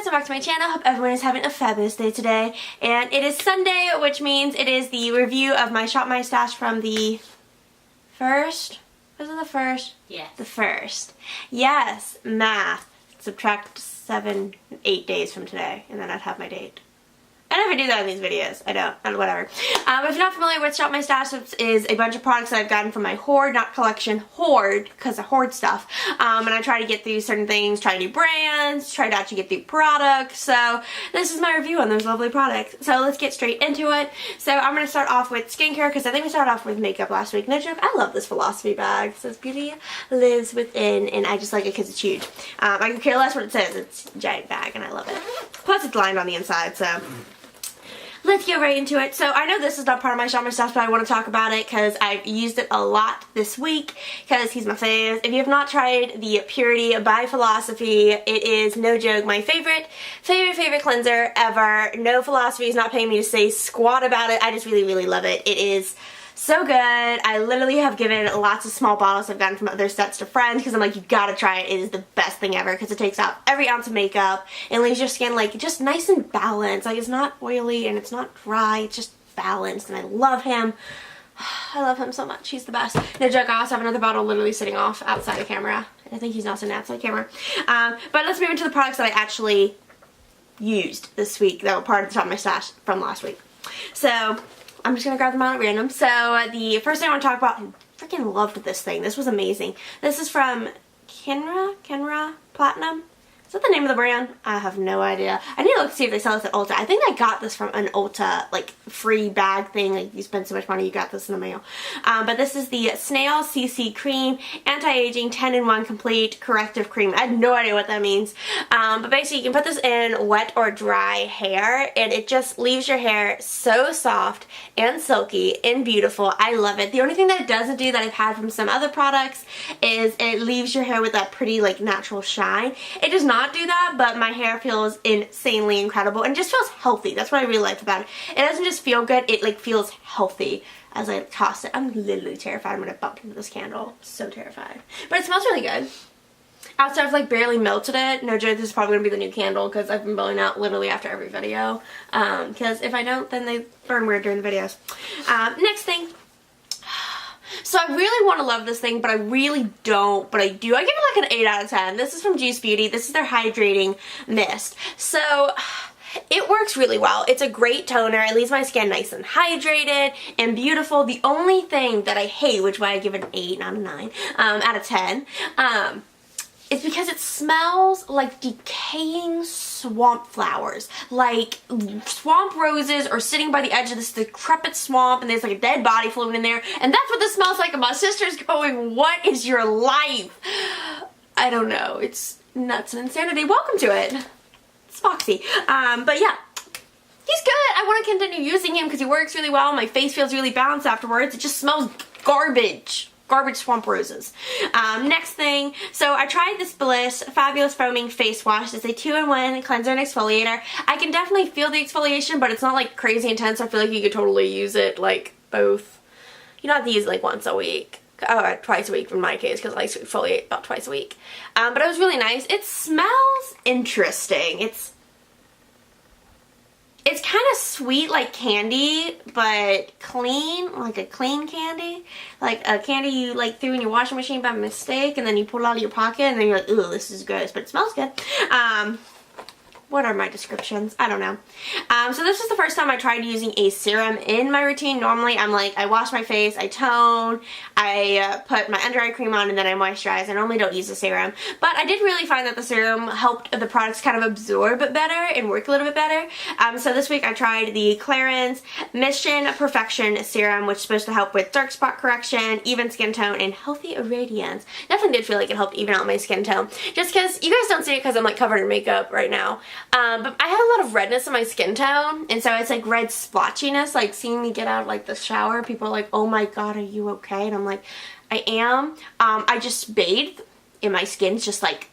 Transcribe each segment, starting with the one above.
guys, welcome back to my channel. Hope everyone is having a fabulous day today. And it is Sunday, which means it is the review of my Shop My Stash from the first. Was it the first? Yes. The first. Yes, math. Subtract 7, 8 days from today, and then I'd have my date. I never do that in these videos. I don't. And whatever. If you're not familiar with Shop My Stash, it is a bunch of products that I've gotten from my hoard, not collection, hoard, because I hoard stuff. And I try to get through certain things, try new brands, try to actually get through products. So this is my review on those lovely products. So let's get straight into it. So I'm going to start off with skincare, because I think we started off with makeup last week. No joke, I love this Philosophy bag. It says beauty lives within, and I just like it because it's huge. I can care less what it says. It's a giant bag, and I love it. Plus it's lined on the inside, so let's get right into it. So I know this is not part of my Shop My Stash, but I want to talk about it because I've used it a lot this week because he's my fave. If you have not tried the Purity by Philosophy, it is, no joke, my favorite cleanser ever. No, Philosophy is not paying me to say squat about it. I just really love it. It is so good. I literally have given lots of small bottles I've gotten from other sets to friends because I'm like, you gotta try it. It is the best thing ever because it takes out every ounce of makeup and leaves your skin like just nice and balanced. Like, it's not oily and it's not dry. It's just balanced, and I love him. I love him so much. He's the best. No joke, I also have another bottle literally sitting off outside the camera. I think he's not sitting outside the camera. But let's move into the products that I actually used this week that were part of the Shop My Stash from last week. So I'm just going to grab them out at random. So the first thing I want to talk about, I freaking loved this thing. This was amazing. This is from Kenra Platinum. Is that the name of the brand? I have no idea. I need to look to see if they sell this at Ulta. I think I got this from an Ulta, like, free bag thing. Like, you spend so much money, you got this in the mail. But this is the Snail CC Cream Anti-Aging 10-in-1 Complete Corrective Cream. I had no idea what that means. But basically, you can put this in wet or dry hair, and it just leaves your hair so soft and silky and beautiful. I love it. The only thing that it doesn't do that I've had from some other products is it leaves your hair with that pretty, like, natural shine. It does not do that, but my hair feels insanely incredible and just feels healthy. That's what I really like about it. It doesn't just feel good, it like feels healthy as I toss it. I'm literally terrified I'm gonna bump into this candle. So terrified. But it smells really good. After I've like barely melted it, no joke, this is probably gonna be the new candle because I've been blowing out literally after every video. Because if I don't, then they burn weird during the videos. Next thing. So I really want to love this thing, but I really don't, but I do. I give it like an 8 out of 10. This is from Juice Beauty. This is their hydrating mist. So it works really well. It's a great toner. It leaves my skin nice and hydrated and beautiful. The only thing that I hate, which is why I give it an 8, not a 9, out of 10, it's because it smells like decaying swamp flowers. Like swamp roses are sitting by the edge of this decrepit swamp and there's like a dead body floating in there. And that's what this smells like. And my sister's going, what is your life? I don't know. It's nuts and insanity. Welcome to it. It's Foxy. But yeah. He's good. I want to continue using him because he works really well. My face feels really balanced afterwards. It just smells garbage. Garbage swamp roses. Next thing, so I tried this Bliss Fabulous Foaming Face Wash. It's a 2-in-1 cleanser and exfoliator. I can definitely feel the exfoliation, but it's not like crazy intense. I feel like you could totally use it like both. You don't have to use it like once a week. Or twice a week in my case because I like to exfoliate about twice a week. But it was really nice. It smells interesting. It's kind of sweet like candy, but clean, like a clean candy. Like a candy you like threw in your washing machine by mistake and then you pull it out of your pocket and then you're like, ooh, this is gross, but it smells good. What are my descriptions? I don't know. So this was the first time I tried using a serum in my routine. Normally I'm like, I wash my face, I tone, I put my under eye cream on, and then I moisturize. I normally don't use a serum. But I did really find that the serum helped the products kind of absorb it better and work a little bit better. So this week I tried the Clarins Mission Perfection Serum, which is supposed to help with dark spot correction, even skin tone, and healthy radiance. Definitely did feel like it helped even out my skin tone. Just because, you guys don't see it because I'm like covered in makeup right now. But I had a lot of redness in my skin tone, and so it's like red splotchiness. Like seeing me get out of like the shower, people are like, oh my god, are you okay? And I'm like, I am. I just bathed and my skin's just like,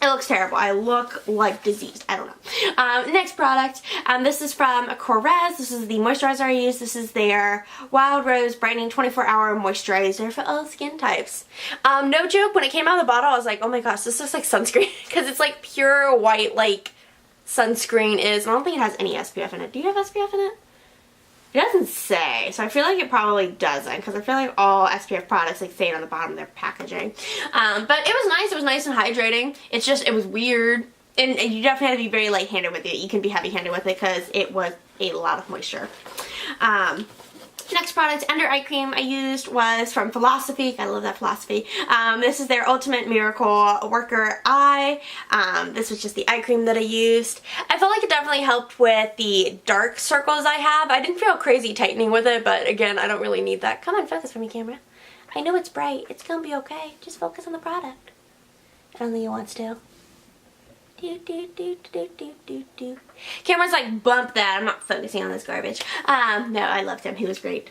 it looks terrible. I look like diseased. I don't know. Next product, this is from Korres. This is the moisturizer I use. This is their Wild Rose Brightening 24-Hour Moisturizer for all skin types. No joke, when it came out of the bottle, I was like, oh my gosh, this looks like sunscreen, because it's like pure white, like sunscreen is. I don't think it has any SPF in it. Do you have SPF in it? It doesn't say, so I feel like it probably doesn't, because I feel like all SPF products like say it on the bottom of their packaging. But it was nice. It was nice and hydrating. It's just, it was weird. And you definitely have to be very light-handed with it. You can be heavy-handed with it because it was a lot of moisture. Next product, under eye cream I used was from Philosophy. I love that Philosophy. This is their Ultimate Miracle Worker Eye. This was just the eye cream that I used. I felt like it definitely helped with the dark circles I have. I didn't feel crazy tightening with it, but again, I don't really need that. Come on, focus for me, camera. I know it's bright. It's gonna be okay. Just focus on the product. I don't think it wants to. Camera's like, bump that. I'm not focusing on this garbage. No, I loved him. He was great.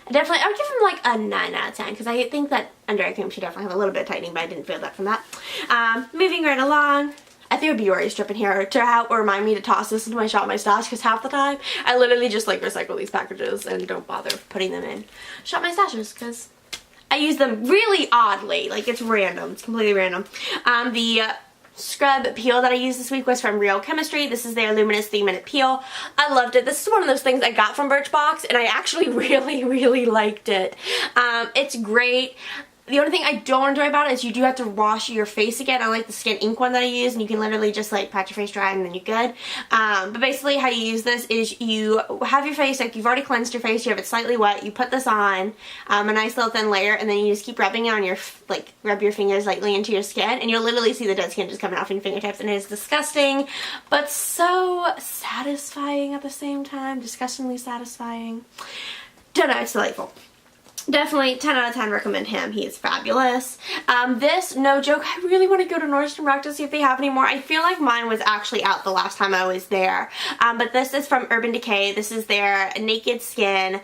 I would give him like a 9 out of 10 because I think that under eye cream should definitely have a little bit of tightening, but I didn't feel that from that. Moving right along. I threw a Biore strip in here to help remind me to toss this into my Shop My Stash, because half the time I literally just like recycle these packages and don't bother putting them in Shop My Stashes because I use them really oddly. Like, it's random. It's completely random. The scrub peel that I used this week was from Real Chemistry. This is their Luminous 3-Minute Peel. I loved it. This is one of those things I got from Birchbox, and I actually really liked it. It's great. The only thing I don't enjoy about it is you do have to wash your face again. I like the Skin Ink one that I use, and you can literally just like pat your face dry and then you're good. But basically how you use this is you have your face, like you've already cleansed your face, you have it slightly wet, you put this on, a nice little thin layer, and then you just keep rubbing it on your, like rub your fingers lightly into your skin, and you'll literally see the dead skin just coming off your fingertips, and it is disgusting, but so satisfying at the same time. Disgustingly satisfying. Don't know, it's delightful. Definitely 10 out of 10 recommend him. He is fabulous. This, no joke, I really want to go to Nordstrom Rack to see if they have any more. I feel like mine was actually out the last time I was there. But this is from Urban Decay. This is their Naked Skin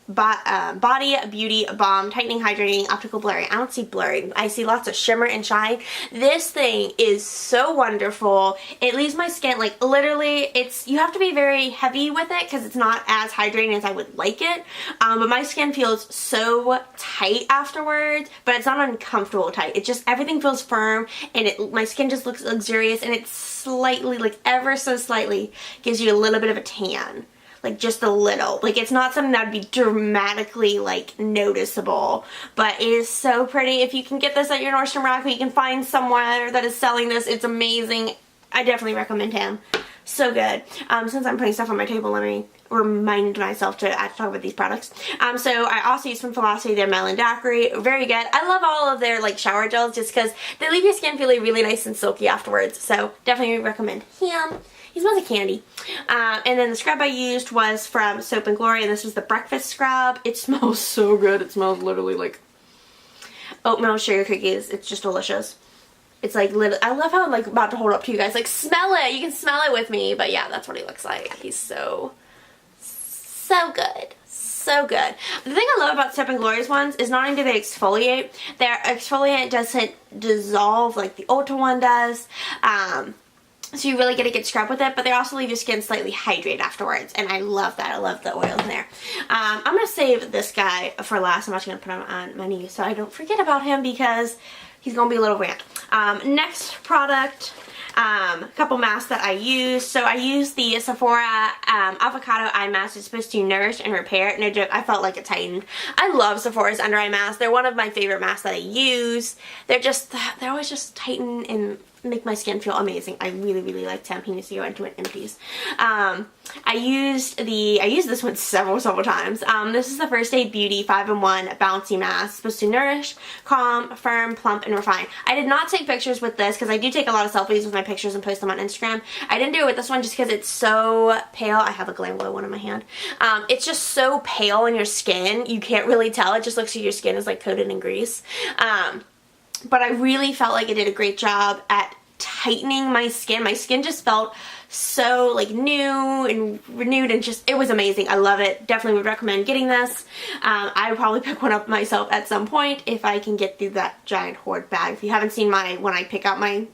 Body Beauty Balm Tightening Hydrating Optical Blurring. I don't see blurring. I see lots of shimmer and shine. This thing is so wonderful. It leaves my skin like literally, you have to be very heavy with it because it's not as hydrating as I would like it. But my skin feels so tight afterwards, but it's not uncomfortable tight. It just, everything feels firm, and my skin just looks luxurious, and it's slightly, like ever so slightly, gives you a little bit of a tan. Like just a little. Like it's not something that would be dramatically like noticeable, but it is so pretty. If you can get this at your Nordstrom Rack, or you can find somewhere that is selling this, it's amazing. I definitely recommend him. So good. Since I'm putting stuff on my table, let me remind myself to talk about these products. So I also use from Philosophy their Melon Daiquiri. Very good. I love all of their like shower gels just because they leave your skin feeling really nice and silky afterwards. So definitely recommend him. He smells like candy. And then the scrub I used was from Soap and Glory, and this was the breakfast scrub. It smells so good. It smells literally like oatmeal sugar cookies. It's just delicious. It's like, I love how I'm like about to hold up to you guys. Like, smell it. You can smell it with me. But yeah, that's what he looks like. He's so good. So good. The thing I love about Soap and Glory's ones is not only do they exfoliate, their exfoliant doesn't dissolve like the Ulta one does. So you really get a good scrub with it, but they also leave your skin slightly hydrated afterwards, and I love that. I love the oil in there. I'm going to save this guy for last. I'm actually going to put him on my knee so I don't forget about him because he's going to be a little rant. Next product, a couple masks that I use. So I use the Sephora Avocado Eye Mask. It's supposed to nourish and repair. No joke, I felt like it tightened. I love Sephora's under eye masks. They're one of my favorite masks that I use. They're always just tighten and make my skin feel amazing. I really like them. He needs to go into it empties. I used this one several times. This is the First Aid Beauty 5-in-1 Bouncy Mask. Supposed to nourish, calm, firm, plump, and refine. I did not take pictures with this because I do take a lot of selfies with my pictures and post them on Instagram. I didn't do it with this one just because it's so pale. I have a Glam Glow one in my hand. It's just so pale in your skin. You can't really tell. It just looks like your skin is like coated in grease. But I really felt like it did a great job at tightening my skin. My skin just felt so like new and renewed, and just, it was amazing. I love it. Definitely would recommend getting this. I would probably pick one up myself at some point if I can get through that giant hoard bag. If you haven't seen when I pick out my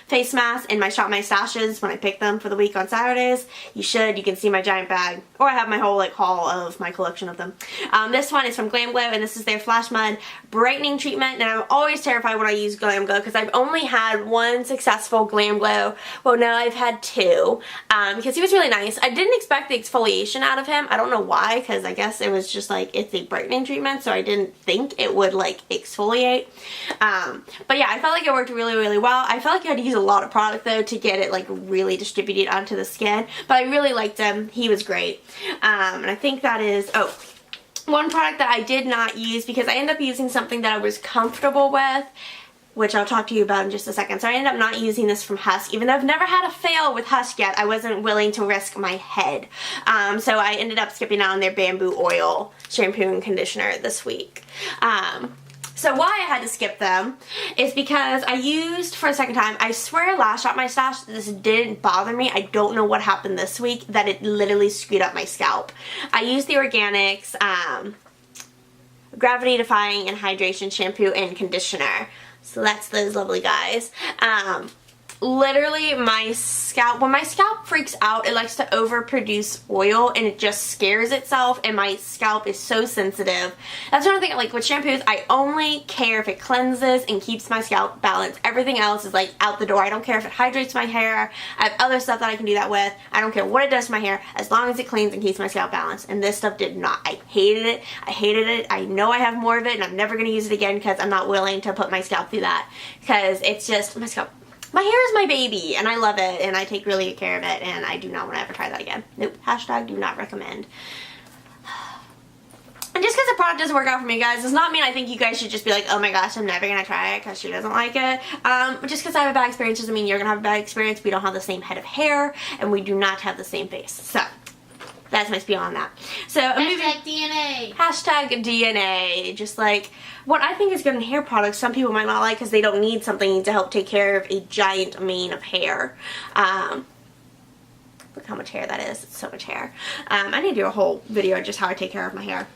face masks in my Shop My Stashes when I pick them for the week on Saturdays. You should. You can see my giant bag, or I have my whole like haul of my collection of them. This one is from Glam Glow, and this is their Flash Mud brightening treatment. And I'm always terrified when I use Glam Glow because I've only had one successful Glam Glow. Well, no, I've had two because he was really nice. I didn't expect the exfoliation out of him. I don't know why, because I guess it was just like, it's a brightening treatment, so I didn't think it would like exfoliate. But yeah, I felt like it worked really, really well. I felt like you had to use a lot of product though to get it like really distributed onto the skin, but I really liked him. He was great. And I think that is, one product that I did not use because I ended up using something that I was comfortable with, which I'll talk to you about in just a second. So I ended up not using this from Husk. Even though I've never had a fail with Husk yet, I wasn't willing to risk my head. So I ended up skipping out on their bamboo oil shampoo and conditioner this week. So why I had to skip them is because I used, for a second time, I swear last Shop My Stash this didn't bother me. I don't know what happened this week that it literally screwed up my scalp. I used the Organics Gravity Defying and Hydration Shampoo and Conditioner. So that's those lovely guys. Literally my scalp, when my scalp freaks out, it likes to overproduce oil and it just scares itself, and my scalp is so sensitive. That's one thing, like with shampoos, I only care if it cleanses and keeps my scalp balanced. Everything else is like out the door. I don't care if it hydrates my hair. I have other stuff that I can do that with. I don't care what it does to my hair as long as it cleans and keeps my scalp balanced, and this stuff did not. I hated it. I hated it. I know I have more of it and I'm never going to use it again because I'm not willing to put my scalp through that, because it's just, my hair is my baby, and I love it, and I take really good care of it, and I do not want to ever try that again. Nope. Hashtag do not recommend. And just because a product doesn't work out for me, guys, does not mean I think you guys should just be like, oh my gosh, I'm never going to try it because she doesn't like it. But just because I have a bad experience doesn't mean you're going to have a bad experience. We don't have the same head of hair, and we do not have the same face. So, that's my spiel on that. So, hashtag DNA. Hashtag DNA. Just like, what I think is good in hair products, some people might not like because they don't need something to help take care of a giant mane of hair. Look how much hair that is. It's so much hair. I need to do a whole video on just how I take care of my hair.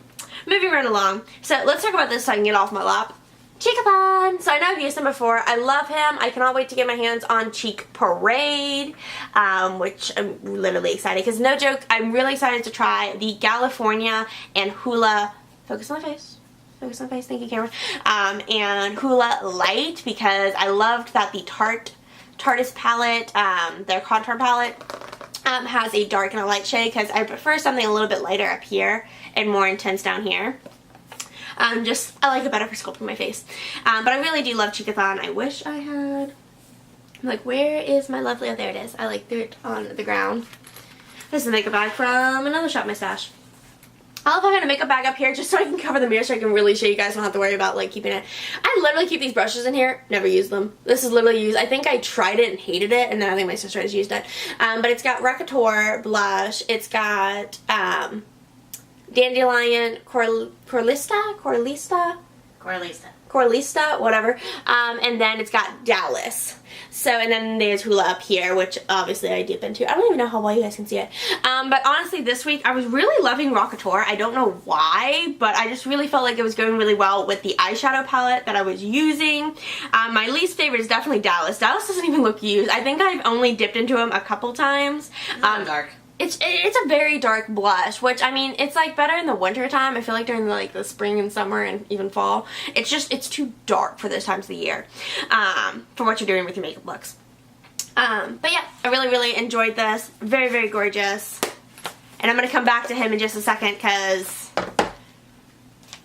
Moving right along. So, let's talk about this so I can get off my lap. Cheekathon! So I know I've used him before. I love him. I cannot wait to get my hands on Cheek Parade, which I'm literally excited because, no joke, I'm really excited to try the California and Hoola, focus on the face, thank you camera, and Hoola Light, because I loved that the Tarteist palette, their contour palette, has a dark and a light shade, because I prefer something a little bit lighter up here and more intense down here. I like it better for sculpting my face. But I really do love Cheekathon. I wish I had, like, where is my lovely, oh there it is. I like threw it on the ground. This is a makeup bag from another Shop My Stash. I love having a makeup bag up here just so I can cover the mirror so I can really show you guys. Don't have to worry about like keeping it. I literally keep these brushes in here, never use them. This is literally used, I think I tried it and hated it, and then I think my sister has used it. But it's got Rockateur blush, it's got Dandelion Coralista, whatever. And then it's got Dallas. So, and then there's Hoola up here, which obviously I dip into. I don't even know how well you guys can see it. But honestly, this week I was really loving Rockateur. I don't know why, but I just really felt like it was going really well with the eyeshadow palette that I was using. My least favorite is definitely Dallas. Dallas doesn't even look used. I think I've only dipped into him a couple times. Dark. It's a very dark blush, which, I mean, it's like better in the winter time. I feel like during like the spring and summer and even fall, it's too dark for those times of the year, for what you're doing with your makeup looks. But yeah, I really, really enjoyed this. Very, very gorgeous. And I'm going to come back to him in just a second because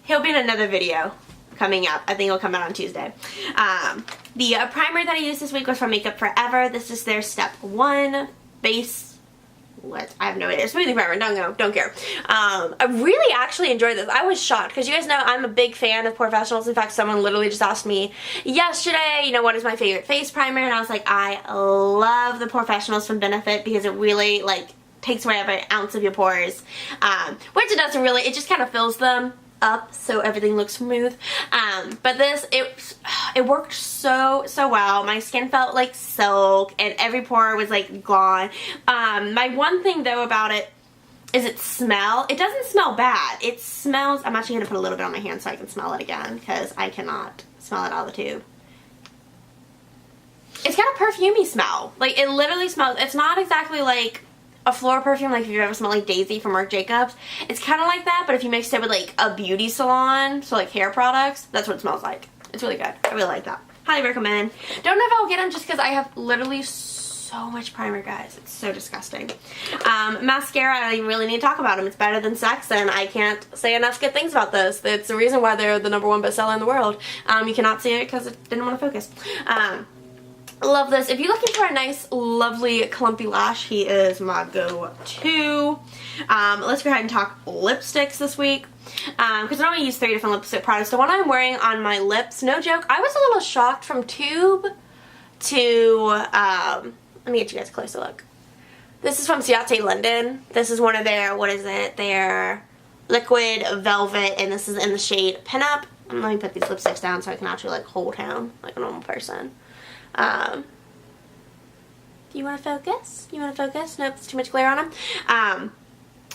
he'll be in another video coming up. I think it'll come out on Tuesday. The primer that I used this week was from Makeup Forever. This is their Step 1 base. I have no idea. Smoothing primer. Don't care. I really actually enjoyed this. I was shocked because you guys know I'm a big fan of Professionals. In fact, someone literally just asked me yesterday, you know, what is my favorite face primer, and I was like, I love the Professionals from Benefit because it really like takes away every ounce of your pores, which it doesn't really. It just kind of fills them up so everything looks smooth. But this, it worked so well. My skin felt like silk and every pore was like gone. My one thing though about it is it doesn't smell bad. It smells, I'm actually going to put a little bit on my hand so I can smell it again because I cannot smell it out of the tube. it's got a perfumey smell. Like, it literally smells, it's not exactly like a floral perfume, like if you've ever smelled like Daisy from Marc Jacobs. It's kind of like that, but if you mixed it with like a beauty salon, so like hair products, that's what it smells like. It's really good. I really like that. Highly recommend. Don't know if I'll get them just because I have literally so much primer, guys. It's so disgusting. Mascara, I don't even really need to talk about them. It's better than Sex, and I can't say enough good things about this. It's the reason why they're the #1 bestseller in the world. You cannot see it because it didn't want to focus. Love this. If you're looking for a nice, lovely, clumpy lash, he is my go-to. Let's go ahead and talk lipsticks this week. Because I normally use 3 different lipstick products. The one I'm wearing on my lips, no joke, I was a little shocked from tube to, let me get you guys a closer look. This is from Ciate London. This is one of their, what is it, their liquid velvet, and this is in the shade Pinup. Let me put these lipsticks down so I can actually like hold him like a normal person. Do you want to focus? You want to focus? Nope, it's too much glare on him.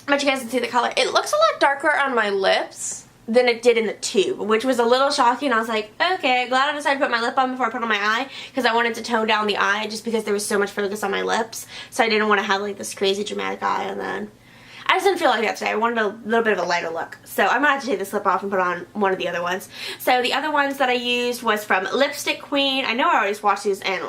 But you guys can see the color. It looks a lot darker on my lips than it did in the tube, which was a little shocking. I was like, okay, glad I decided to put my lip on before I put on my eye, because I wanted to tone down the eye just because there was so much focus on my lips. So I didn't want to have like this crazy dramatic eye, and then I just didn't feel like that today. I wanted a little bit of a lighter look. So I'm going to have to take this lip off and put on one of the other ones. So the other ones that I used was from Lipstick Queen. I know I already watched these in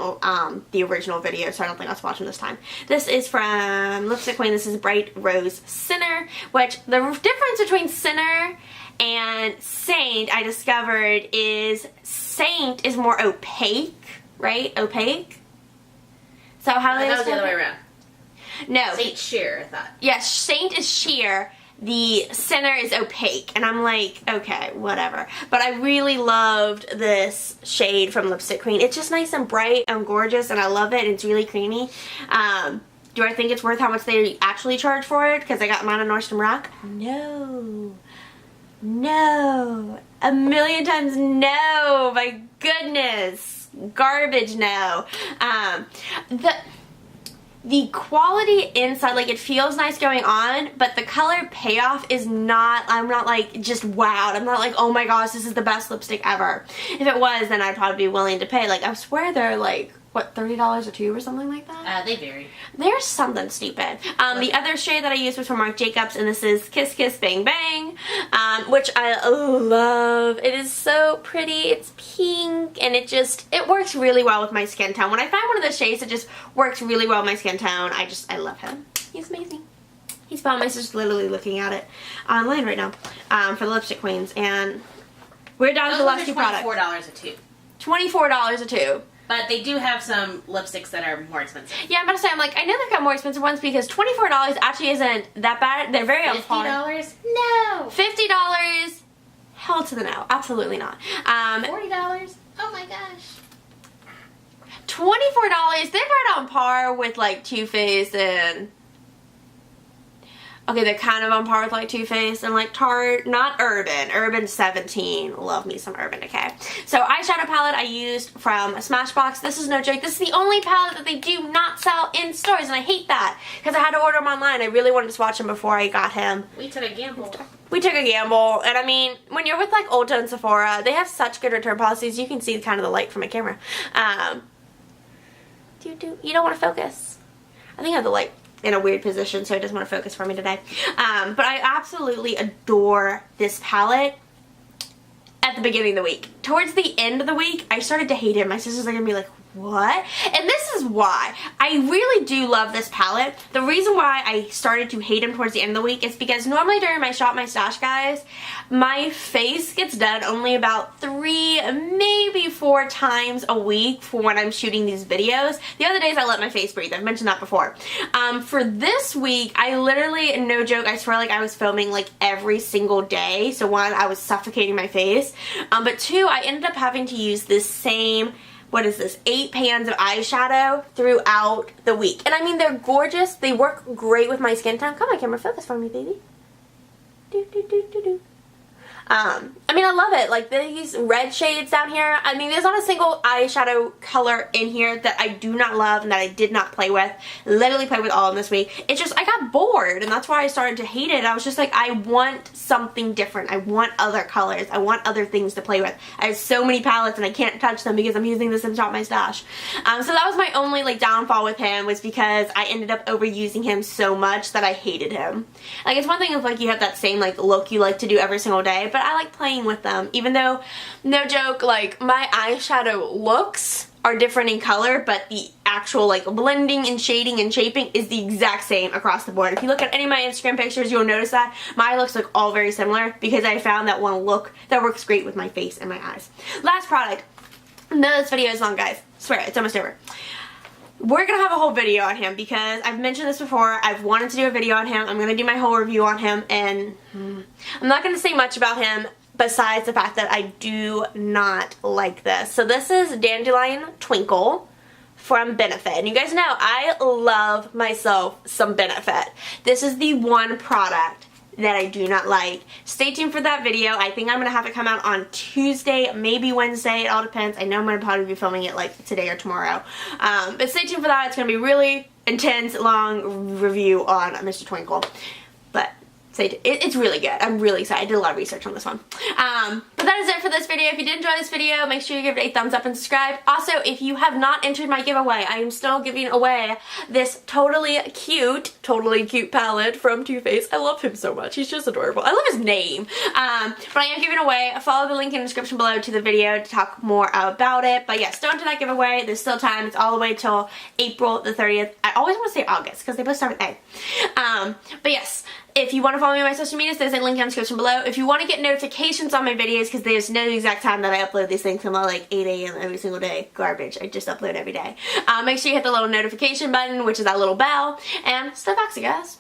the original video, so I don't think I was watching this time. This is from Lipstick Queen. This is Bright Rose Sinner, which the difference between Sinner and Saint, I discovered, is Saint is more opaque, right? Opaque. So how do they that was the other way around. No. Saint Sheer, I thought. Yes, Saint is sheer. The Sinner is opaque. And I'm like, okay, whatever. But I really loved this shade from Lipstick Queen. It's just nice and bright and gorgeous, and I love it. It's really creamy. Do I think it's worth how much they actually charge for it? Because I got mine on Nordstrom Rack? No. No. A million times no. My goodness. Garbage no. The quality inside, like, it feels nice going on, but the color payoff is not, I'm not like just wowed. I'm not like, oh my gosh, this is the best lipstick ever. If it was, then I'd probably be willing to pay. Like, I swear they're like, what, $30 a tube or something like that? They vary. There's something stupid. The other shade that I used was from Marc Jacobs, and this is Kiss Kiss Bang Bang, which I love. It is so pretty. It's pink, and it works really well with my skin tone. When I find one of those shades that just works really well with my skin tone, I love him. He's amazing. He's fun. My sister's literally looking at it online right now for the Lipstick Queens, and we're down to the last two products. $24 a tube. $24 a tube. But they do have some lipsticks that are more expensive. Yeah, I'm about to say, I'm like, I know they've got more expensive ones because $24 actually isn't that bad. They're very on par. $50? No. $50? Hell to the no. Absolutely not. $40? Oh my gosh. $24, they're right on par with like Too Faced and... Okay, they're kind of on par with like Too Faced and like Tarte, not Urban. Urban 17. Love me some Urban Decay. So eyeshadow palette I used from Smashbox. This is no joke. This is the only palette that they do not sell in stores, and I hate that because I had to order them online. I really wanted to swatch him before I got him. We took a gamble. We took a gamble, and I mean, when you're with like Ulta and Sephora, they have such good return policies. You can see kind of the light from my camera. You don't want to focus. I think I have the light in a weird position, so it doesn't want to focus for me today. But I absolutely adore this palette at the beginning of the week. Towards the end of the week, I started to hate it. My sisters are going to be like, what? And this is why. I really do love this palette. The reason why I started to hate him towards the end of the week is because normally during my Shop My Stash, guys, my face gets done only about 3, maybe 4 times a week for when I'm shooting these videos. The other days I let my face breathe. I've mentioned that before. For this week, I literally, no joke, I swear like I was filming like every single day. So 1, I was suffocating my face. But 2, I ended up having to use this same, what is this, 8 pans of eyeshadow throughout the week. And I mean, they're gorgeous. They work great with my skin tone. Come on, camera, focus for me, baby. Do, do, do, do, do. I mean, I love it. Like, these red shades down here. I mean, there's not a single eyeshadow color in here that I do not love and that I did not play with. Literally played with all of them this week. It's just, I got bored, and that's why I started to hate it. I was just like, I want something different. I want other colors. I want other things to play with. I have so many palettes, and I can't touch them because I'm using this in Shop My Stash. So that was my only, like, downfall with him, was because I ended up overusing him so much that I hated him. Like, it's one thing if, like, you have that same, like, look you like to do every single day, but I like playing with them, even though, no joke, like, my eyeshadow looks are different in color, but the actual, like, blending and shading and shaping is the exact same across the board. If you look at any of my Instagram pictures, you'll notice that my looks look all very similar because I found that one look that works great with my face and my eyes. Last product. No, this video is long, guys. Swear, it's almost over. We're gonna have a whole video on him because I've mentioned this before. I've wanted to do a video on him. I'm gonna do my whole review on him, and I'm not gonna say much about him besides the fact that I do not like this. So this is Dandelion Twinkle from Benefit. And you guys know I love myself some Benefit. This is the one product that I do not like. Stay tuned for that video. I think I'm going to have it come out on Tuesday, maybe Wednesday. It all depends. I know I'm going to probably be filming it like today or tomorrow. But stay tuned for that. It's going to be really intense, long review on Mr. Twinkle. But it's really good. I'm really excited. I did a lot of research on this one. But that is it for this video. If you did enjoy this video, make sure you give it a thumbs up and subscribe. Also, if you have not entered my giveaway, I am still giving away this totally cute palette from Too Faced. I love him so much. He's just adorable. I love his name. But I am giving away. Follow the link in the description below to the video to talk more about it. But yes, don't do that giveaway. There's still time. It's all the way till April the 30th. I always want to say August because they both start with A. But yes, if you want to follow me on my social medias, there's a link in the description below. If you want to get notifications on my videos, because there's no exact time that I upload these things until like 8 a.m. every single day. Garbage. I just upload every day. Make sure you hit the little notification button, which is that little bell. And stay foxy, guys.